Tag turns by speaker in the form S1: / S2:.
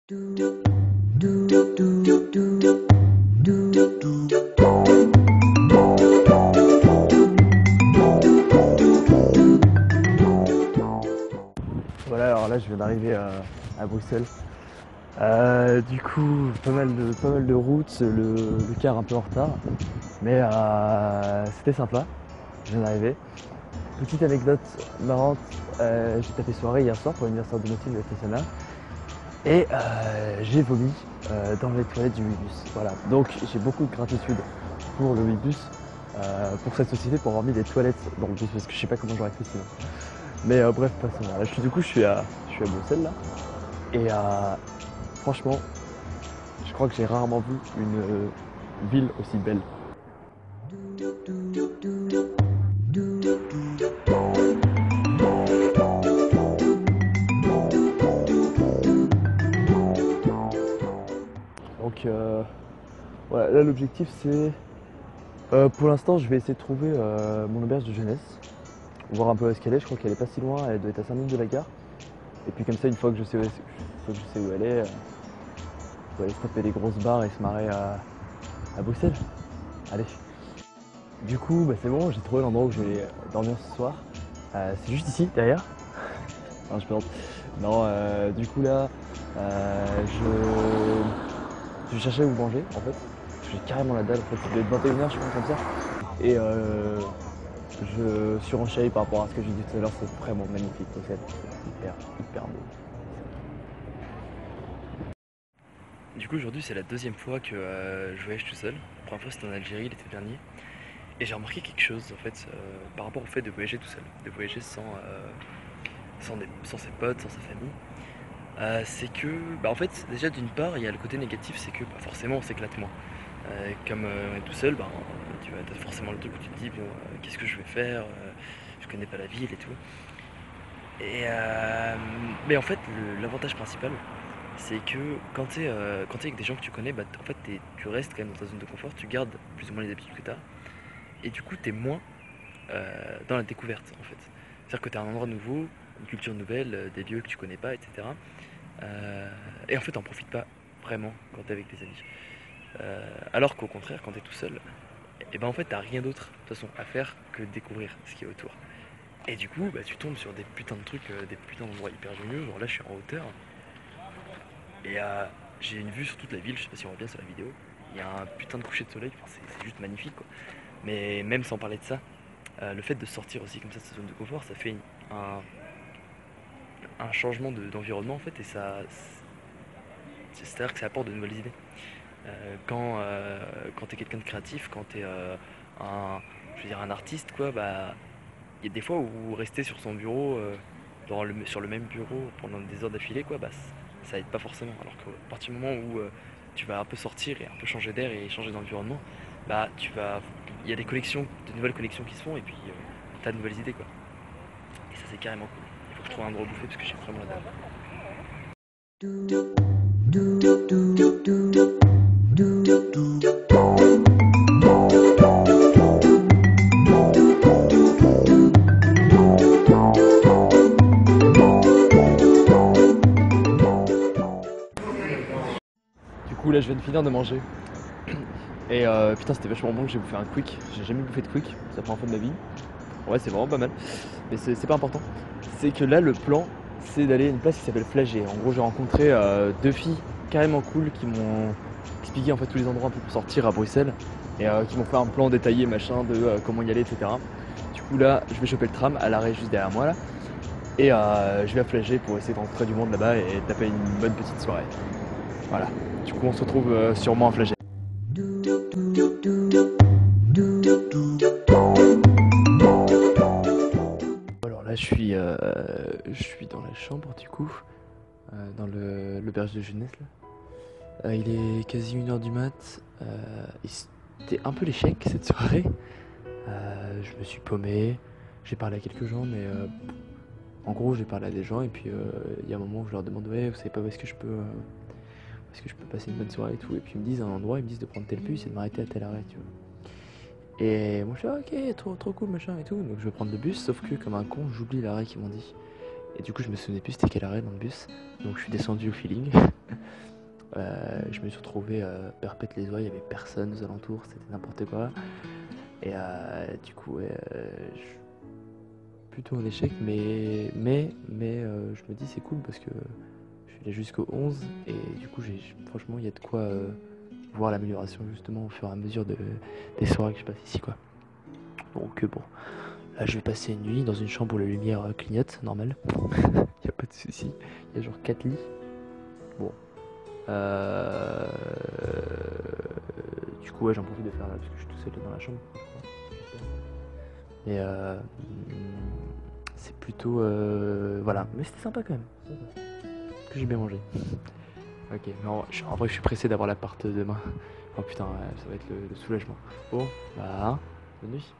S1: Voilà, alors là je viens d'arriver à Bruxelles. Du coup, pas mal de routes, le car un peu en retard, mais c'était sympa. Je viens d'arriver. Petite anecdote marrante, j'ai tapé soirée hier soir pour l'anniversaire de Mathilde avec Tessana et j'ai vomi dans les toilettes du Wibus. Voilà, donc j'ai beaucoup de gratitude pour le Wibus, pour cette société, pour avoir mis des toilettes dans le bus parce que je sais pas comment j'aurais fait sinon. Mais bref, passons. Là, du coup, je suis à Bruxelles là et franchement, je crois que j'ai rarement vu une ville aussi belle. Donc voilà, là l'objectif c'est... pour l'instant je vais essayer de trouver mon auberge de jeunesse, voir un peu où est-ce qu'elle est, je crois qu'elle est pas si loin, elle doit être à 5 minutes de la gare. Et puis comme ça une fois que je sais où elle est, on va aller se taper des grosses barres et se marrer à Bruxelles. Allez. Du coup bah c'est bon, j'ai trouvé l'endroit où je vais dormir ce soir. C'est juste ici derrière. Non je plaisante. Non du coup là je cherchais où manger en fait. J'ai carrément la dalle en fait, il doit être 21h je pense comme ça. Et je surenchéris par rapport à ce que j'ai dit tout à l'heure, c'est vraiment magnifique Bruxelles. C'est hyper beau. Du coup aujourd'hui c'est la deuxième fois que je voyage tout seul. La première fois c'était en Algérie l'été dernier. Et j'ai remarqué quelque chose en fait par rapport au fait de voyager tout seul, de voyager sans ses potes, sans sa famille. C'est que, bah en fait déjà d'une part il y a le côté négatif, c'est que forcément on s'éclate moins. Comme on est tout seul, tu as forcément le truc où tu te dis bon, qu'est-ce que je vais faire, je connais pas la ville et tout. Mais en fait l'avantage principal c'est que quand tu es avec des gens que tu connais, en fait tu restes quand même dans ta zone de confort, tu gardes plus ou moins les habitudes que tu as. Et du coup, tu es moins dans la découverte en fait. C'est-à-dire que tu as un endroit nouveau, une culture nouvelle, des lieux que tu connais pas, etc. Et en fait, t'en profites pas vraiment quand tu es avec tes amis. Alors qu'au contraire, quand tu es tout seul, et ben en fait, t'as rien d'autre de toute façon à faire que de découvrir ce qui est autour. Et du coup, tu tombes sur des putains de trucs, des putains d'endroits hyper géniaux. Genre là, je suis en hauteur et j'ai une vue sur toute la ville. Je sais pas si on voit bien sur la vidéo. Il y a un putain de coucher de soleil. Enfin, c'est juste magnifique, quoi. Mais même sans parler de ça, le fait de sortir aussi comme ça de sa zone de confort, ça fait un changement d'environnement en fait, et c'est-à-dire que ça apporte de nouvelles idées. Quand t'es quelqu'un de créatif, quand t'es un artiste, quoi, il y a des fois où rester sur son bureau, sur le même bureau pendant des heures d'affilée, quoi, ça aide pas forcément. Alors qu'à partir du moment où tu vas un peu sortir et un peu changer d'air et changer d'environnement, il y a de nouvelles connexions qui se font, et puis t'as de nouvelles idées, quoi. Et ça c'est carrément cool. Il faut que je trouve un endroit bouffé parce que j'ai vraiment la dalle. Du coup là je viens de finir de manger. Et putain c'était vachement bon que j'ai bouffé un quick. J'ai jamais bouffé de quick, c'est la première fois de ma vie. Ouais c'est vraiment pas mal. Mais c'est pas important. C'est que là le plan c'est d'aller à une place qui s'appelle Flagey. En gros j'ai rencontré deux filles carrément cool qui m'ont expliqué en fait tous les endroits un peu pour sortir à Bruxelles. Et qui m'ont fait un plan détaillé machin de comment y aller, etc. Du coup là je vais choper le tram à l'arrêt juste derrière moi là. Et je vais à Flagey pour essayer de rencontrer du monde là-bas et taper une bonne petite soirée. Voilà. Du coup on se retrouve sûrement à Flagey. Alors là je suis dans la chambre du coup, dans l'auberge de jeunesse là. Il est quasi 1h du mat. C'était un peu l'échec cette soirée. Je me suis paumé, j'ai parlé à quelques gens mais en gros j'ai parlé à des gens et puis il y a un moment où je leur demande ouais vous savez pas où est-ce que je peux passer une bonne soirée et tout, et puis ils me disent un endroit, ils me disent de prendre tel bus et de m'arrêter à tel arrêt, tu vois. Et moi je fais ok, trop cool machin et tout, donc je vais prendre le bus, sauf que comme un con j'oublie l'arrêt qu'ils m'ont dit. Et du coup je me souvenais plus c'était quel arrêt dans le bus, donc je suis descendu au feeling. Je me suis retrouvé perpète les oies, il y avait personne aux alentours, c'était n'importe quoi. Et du coup, ouais, je suis plutôt en échec, mais je me dis c'est cool parce que je suis allé jusqu'au 11 et du coup, franchement, il y a de quoi voir l'amélioration justement au fur et à mesure des soirées que je passe ici, quoi. Donc bon, là je vais passer une nuit dans une chambre où la lumière clignote, normal. Y a pas de souci. Il y a genre 4 lits. Bon. Euh... Du coup, ouais, j'en profite de faire là parce que je suis tout seul dans la chambre. Et c'est plutôt. Voilà. Mais c'était sympa quand même. Parce que j'ai bien mangé. Ok, mais en vrai, je suis pressé d'avoir l'appart demain. Oh putain, ouais, ça va être le soulagement. Bon, bah, bonne nuit.